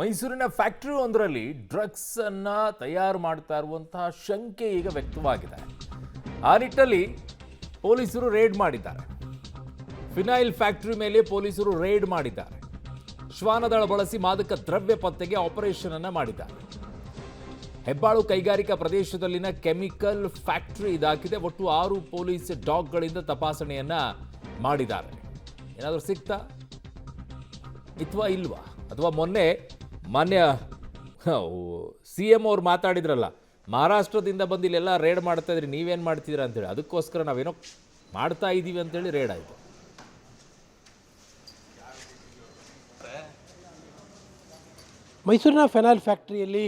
ಮೈಸೂರಿನ ಫ್ಯಾಕ್ಟರಿ ಒಂದರಲ್ಲಿ ಡ್ರಗ್ಸ್ ಅನ್ನ ತಯಾರು ಮಾಡ್ತಾ ಇರುವಂತಹ ಶಂಕೆ ಈಗ ವ್ಯಕ್ತವಾಗಿದೆ. ಆ ನಿಟ್ಟಿನಲ್ಲಿ ಪೊಲೀಸರು ರೇಡ್ ಮಾಡಿದ್ದಾರೆ. ಫಿನೈಲ್ ಫ್ಯಾಕ್ಟರಿ ಮೇಲೆ ಪೊಲೀಸರು ರೇಡ್ ಮಾಡಿದ್ದಾರೆ. ಶ್ವಾನದಳ ಬಳಸಿ ಮಾದಕ ದ್ರವ್ಯ ಪತ್ತೆಗೆ ಆಪರೇಷನ್ ಅನ್ನ ಮಾಡಿದ್ದಾರೆ. ಹೆಬ್ಬಾಳು ಕೈಗಾರಿಕಾ ಪ್ರದೇಶದಲ್ಲಿನ ಕೆಮಿಕಲ್ ಫ್ಯಾಕ್ಟರಿ ಇದಾಗಿದೆ. ಒಟ್ಟು 6 ಪೊಲೀಸ್ ಡಾಗ್ಗಳಿಂದ ತಪಾಸಣೆಯನ್ನ ಮಾಡಿದ್ದಾರೆ. ಏನಾದರೂ ಸಿಕ್ತಾ ಅಥವಾ ಇಲ್ವಾ? ಅಥವಾ ಮಾನ್ಯ CM ಅವ್ರು ಮಾತಾಡಿದ್ರಲ್ಲ, ಮಹಾರಾಷ್ಟ್ರದಿಂದ ಬಂದು ಇಲ್ಲೆಲ್ಲ ರೇಡ್ ಮಾಡ್ತಾ ಇದ್ರಿ, ನೀವೇನು ಮಾಡ್ತಿದ್ದೀರಾ ಅಂತೇಳಿ, ಅದಕ್ಕೋಸ್ಕರ ನಾವೇನೋ ಮಾಡ್ತಾ ಇದ್ದೀವಿ ಅಂತೇಳಿ ರೇಡ್ ಆಯಿತು. ಮೈಸೂರಿನ ಫೆನೈಲ್ ಫ್ಯಾಕ್ಟರಿಯಲ್ಲಿ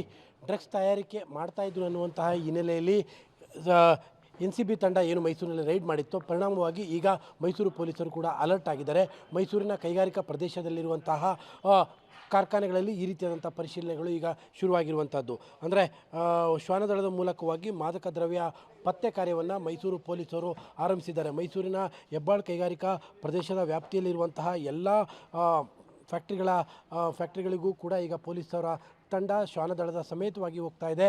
ಡ್ರಗ್ಸ್ ತಯಾರಿಕೆ ಮಾಡ್ತಾಯಿದ್ರು ಅನ್ನುವಂತಹ ಹಿನ್ನೆಲೆಯಲ್ಲಿ NCB ತಂಡ ಏನು ಮೈಸೂರಿನಲ್ಲಿ ರೈಡ್ ಮಾಡಿತ್ತು, ಪರಿಣಾಮವಾಗಿ ಈಗ ಮೈಸೂರು ಪೊಲೀಸರು ಕೂಡ ಅಲರ್ಟ್ ಆಗಿದ್ದಾರೆ. ಮೈಸೂರಿನ ಕೈಗಾರಿಕಾ ಪ್ರದೇಶದಲ್ಲಿರುವಂತಹ ಕಾರ್ಖಾನೆಗಳಲ್ಲಿ ಈ ರೀತಿಯಾದಂಥ ಪರಿಶೀಲನೆಗಳು ಈಗ ಶುರುವಾಗಿರುವಂಥದ್ದು. ಅಂದರೆ ಶ್ವಾನದಳದ ಮೂಲಕವಾಗಿ ಮಾದಕ ದ್ರವ್ಯ ಪತ್ತೆ ಕಾರ್ಯವನ್ನು ಮೈಸೂರು ಪೊಲೀಸರು ಆರಂಭಿಸಿದ್ದಾರೆ. ಮೈಸೂರಿನ ಹೆಬ್ಬಾಳು ಕೈಗಾರಿಕಾ ಪ್ರದೇಶದ ವ್ಯಾಪ್ತಿಯಲ್ಲಿರುವಂತಹ ಎಲ್ಲ ಫ್ಯಾಕ್ಟ್ರಿಗಳಿಗೂ ಕೂಡ ಈಗ ಪೊಲೀಸರ ತಂಡ ಶ್ವಾನದಳದ ಸಮೇತವಾಗಿ ಹೋಗ್ತಾ ಇದೆ.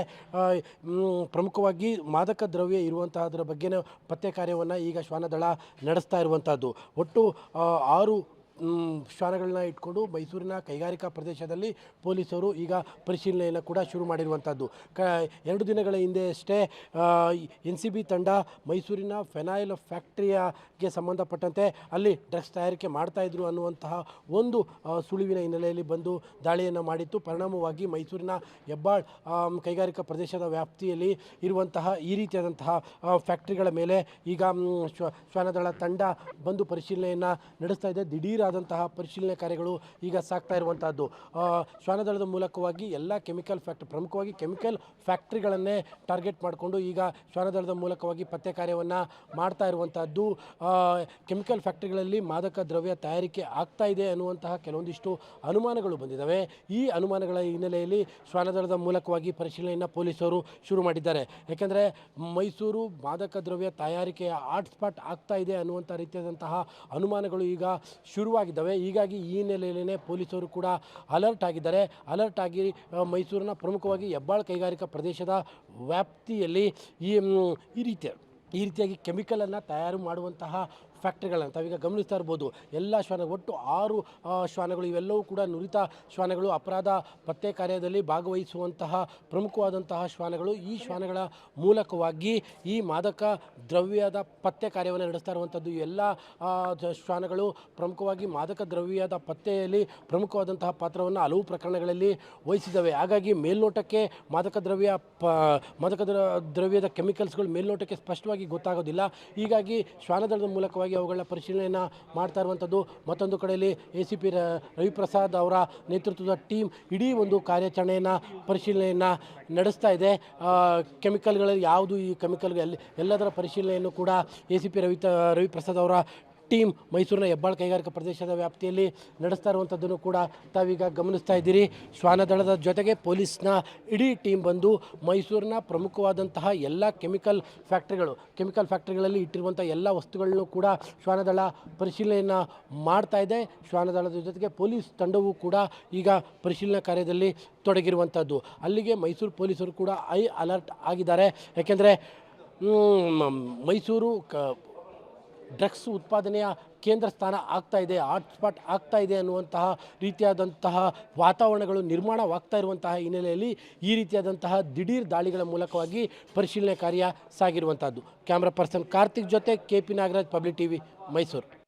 ಪ್ರಮುಖವಾಗಿ ಮಾದಕ ದ್ರವ್ಯ ಇರುವಂತಹದ್ರ ಬಗ್ಗೆ ಪತ್ತೆ ಕಾರ್ಯವನ್ನು ಈಗ ಶ್ವಾನದಳ ನಡೆಸ್ತಾ ಇರುವಂಥದ್ದು. ಒಟ್ಟು 6 ಶ್ವಾನಗಳನ್ನ ಇಟ್ಕೊಂಡು ಮೈಸೂರಿನ ಕೈಗಾರಿಕಾ ಪ್ರದೇಶದಲ್ಲಿ ಪೊಲೀಸರು ಈಗ ಪರಿಶೀಲನೆಯನ್ನು ಕೂಡ ಶುರು ಮಾಡಿರುವಂಥದ್ದು. 2 ದಿನಗಳ ಹಿಂದೆ ಅಷ್ಟೇ NCB ತಂಡ ಮೈಸೂರಿನ ಫೆನೈಲ್ ಫ್ಯಾಕ್ಟರಿಗೆ ಸಂಬಂಧಪಟ್ಟಂತೆ ಅಲ್ಲಿ ಡ್ರಗ್ಸ್ ತಯಾರಿಕೆ ಮಾಡ್ತಾಯಿದ್ರು ಅನ್ನುವಂತಹ ಒಂದು ಸುಳಿವಿನ ಹಿನ್ನೆಲೆಯಲ್ಲಿ ಬಂದು ದಾಳಿಯನ್ನು ಮಾಡಿತ್ತು. ಪರಿಣಾಮವಾಗಿ ಮೈಸೂರಿನ ಹೆಬ್ಬಾಳ್ ಕೈಗಾರಿಕಾ ಪ್ರದೇಶದ ವ್ಯಾಪ್ತಿಯಲ್ಲಿ ಇರುವಂತಹ ಈ ರೀತಿಯಾದಂತಹ ಫ್ಯಾಕ್ಟ್ರಿಗಳ ಮೇಲೆ ಈಗ ಶ್ವಾನದಳ ತಂಡ ಬಂದು ಪರಿಶೀಲನೆಯನ್ನು ನಡೆಸ್ತಾ ಇದೆ. ದಿಢೀರ್ ಆದಂತಹ ಪರಿಶೀಲನೆ ಕಾರ್ಯಗಳು ಈಗ ಸಾಗ್ತಾ ಇರುವಂತಹದ್ದು. ಶ್ವಾನದಳದ ಮೂಲಕವಾಗಿ ಎಲ್ಲ ಪ್ರಮುಖವಾಗಿ ಕೆಮಿಕಲ್ ಫ್ಯಾಕ್ಟ್ರಿಗಳನ್ನೇ ಟಾರ್ಗೆಟ್ ಮಾಡಿಕೊಂಡು ಈಗ ಶ್ವಾನದಳದ ಮೂಲಕವಾಗಿ ಪತ್ತೆ ಕಾರ್ಯವನ್ನು ಮಾಡ್ತಾ ಇರುವಂತಹದ್ದು. ಕೆಮಿಕಲ್ ಫ್ಯಾಕ್ಟ್ರಿಗಳಲ್ಲಿ ಮಾದಕ ದ್ರವ್ಯ ತಯಾರಿಕೆ ಆಗ್ತಾ ಇದೆ ಅನ್ನುವಂತಹ ಕೆಲವೊಂದಿಷ್ಟು ಅನುಮಾನಗಳು ಬಂದಿದ್ದಾವೆ. ಈ ಅನುಮಾನಗಳ ಹಿನ್ನೆಲೆಯಲ್ಲಿ ಶ್ವಾನದಳದ ಮೂಲಕವಾಗಿ ಪರಿಶೀಲನೆಯನ್ನು ಪೊಲೀಸರು ಶುರು ಮಾಡಿದ್ದಾರೆ. ಯಾಕೆಂದರೆ ಮೈಸೂರು ಮಾದಕ ದ್ರವ್ಯ ತಯಾರಿಕೆಯ ಹಾಟ್ಸ್ಪಾಟ್ ಆಗ್ತಾ ಇದೆ ಅನ್ನುವಂಥ ರೀತಿಯಾದಂತಹ ಅನುಮಾನಗಳು ಈಗ ಶುರುವಾಗಿದ್ದಾವೆ. ಹೀಗಾಗಿ ಈ ಹಿನ್ನೆಲೆಯಲ್ಲೇ ಪೊಲೀಸರು ಕೂಡ ಅಲರ್ಟ್ ಆಗಿದ್ದಾರೆ. ಅಲರ್ಟ್ ಆಗಿ ಮೈಸೂರಿನ ಪ್ರಮುಖವಾಗಿ ಹೆಬ್ಬಾಳು ಕೈಗಾರಿಕಾ ಪ್ರದೇಶದ ವ್ಯಾಪ್ತಿಯಲ್ಲಿ ಈ ರೀತಿಯಾಗಿ ಕೆಮಿಕಲನ್ನು ತಯಾರು ಮಾಡುವಂತಹ ಫ್ಯಾಕ್ಟ್ರಿಗಳನ್ನು ತಾವೀಗ ಗಮನಿಸ್ತಾ ಇರ್ಬೋದು. ಎಲ್ಲ ಒಟ್ಟು 6 ಶ್ವಾನಗಳು, ಇವೆಲ್ಲವೂ ಕೂಡ ನುರಿತ ಶ್ವಾನಗಳು, ಅಪರಾಧ ಪತ್ತೆ ಕಾರ್ಯದಲ್ಲಿ ಭಾಗವಹಿಸುವಂತಹ ಪ್ರಮುಖವಾದಂತಹ ಶ್ವಾನಗಳು. ಈ ಶ್ವಾನಗಳ ಮೂಲಕವಾಗಿ ಈ ಮಾದಕ ದ್ರವ್ಯದ ಪತ್ತೆ ಕಾರ್ಯವನ್ನು ನಡೆಸ್ತಾ ಇರುವಂಥದ್ದು. ಎಲ್ಲ ಶ್ವಾನಗಳು ಪ್ರಮುಖವಾಗಿ ಮಾದಕ ದ್ರವ್ಯದ ಪತ್ತೆಯಲ್ಲಿ ಪ್ರಮುಖವಾದಂತಹ ಪಾತ್ರವನ್ನು ಹಲವು ಪ್ರಕರಣಗಳಲ್ಲಿ ವಹಿಸಿದ್ದಾವೆ. ಹಾಗಾಗಿ ಮೇಲ್ನೋಟಕ್ಕೆ ಮಾದಕ ದ್ರವ್ಯದ ಕೆಮಿಕಲ್ಸ್ಗಳು ಮೇಲ್ನೋಟಕ್ಕೆ ಸ್ಪಷ್ಟವಾಗಿ ಗೊತ್ತಾಗೋದಿಲ್ಲ. ಹೀಗಾಗಿ ಶ್ವಾನದಳದ ಮೂಲಕವಾಗಿ ಅವುಗಳ ಪರಿಶೀಲನೆಯನ್ನು ಮಾಡ್ತಾ ಇರುವಂಥದ್ದು. ಮತ್ತೊಂದು ಕಡೆಯಲ್ಲಿ ACP ರವಿಪ್ರಸಾದ್ ಅವರ ನೇತೃತ್ವದ ಟೀಮ್ ಇಡೀ ಒಂದು ಕಾರ್ಯಾಚರಣೆಯನ್ನು ಪರಿಶೀಲನೆಯನ್ನು ನಡೆಸ್ತಾ ಇದೆ. ಕೆಮಿಕಲ್ಗಳಲ್ಲಿ ಯಾವುದು ಈ ಕೆಮಿಕಲ್ಗಳು ಎಲ್ಲದರ ಪರಿಶೀಲನೆಯನ್ನು ಕೂಡ ACP ರವಿಪ್ರಸಾದ್ ಅವರ ಟೀಮ್ ಮೈಸೂರಿನ ಹೆಬ್ಬಾಳು ಕೈಗಾರಿಕಾ ಪ್ರದೇಶದ ವ್ಯಾಪ್ತಿಯಲ್ಲಿ ನಡೆಸ್ತಾ ಇರುವಂಥದ್ದನ್ನು ಕೂಡ ತಾವೀಗ ಗಮನಿಸ್ತಾ ಇದ್ದೀರಿ. ಶ್ವಾನದಳದ ಜೊತೆಗೆ ಪೊಲೀಸ್ನ ಇಡೀ ಟೀಮ್ ಬಂದು ಮೈಸೂರಿನ ಪ್ರಮುಖವಾದಂತಹ ಎಲ್ಲ ಕೆಮಿಕಲ್ ಫ್ಯಾಕ್ಟ್ರಿಗಳಲ್ಲಿ ಇಟ್ಟಿರುವಂಥ ಎಲ್ಲ ವಸ್ತುಗಳನ್ನು ಕೂಡ ಶ್ವಾನದಳ ಪರಿಶೀಲನೆಯನ್ನು ಮಾಡ್ತಾ ಇದೆ. ಶ್ವಾನದಳದ ಜೊತೆಗೆ ಪೊಲೀಸ್ ತಂಡವೂ ಕೂಡ ಈಗ ಪರಿಶೀಲನಾ ಕಾರ್ಯದಲ್ಲಿ ತೊಡಗಿರುವಂಥದ್ದು. ಅಲ್ಲಿಗೆ ಮೈಸೂರು ಪೊಲೀಸರು ಕೂಡ ಅಲರ್ಟ್ ಆಗಿದ್ದಾರೆ. ಯಾಕೆಂದರೆ ಮೈಸೂರು ಡ್ರಗ್ಸ್ ಉತ್ಪಾದನೆಯ ಕೇಂದ್ರ ಸ್ಥಾನ ಆಗ್ತಾ ಇದೆ, ಹಾಟ್ಸ್ಪಾಟ್ ಆಗ್ತಾ ಇದೆ ಅನ್ನುವಂತಹ ರೀತಿಯಾದಂತಹ ವಾತಾವರಣಗಳು ನಿರ್ಮಾಣವಾಗ್ತಾ ಇರುವಂತಹ ಹಿನ್ನೆಲೆಯಲ್ಲಿ ಈ ರೀತಿಯಾದಂತಹ ದಿಢೀರ್ ದಾಳಿಗಳ ಮೂಲಕವಾಗಿ ಪರಿಶೀಲನೆ ಕಾರ್ಯ ಸಾಗಿರುವಂಥದ್ದು. ಕ್ಯಾಮ್ರಾ ಪರ್ಸನ್ ಕಾರ್ತಿಕ್ ಜೊತೆ KP Nagaraj, public TV, Mysuru.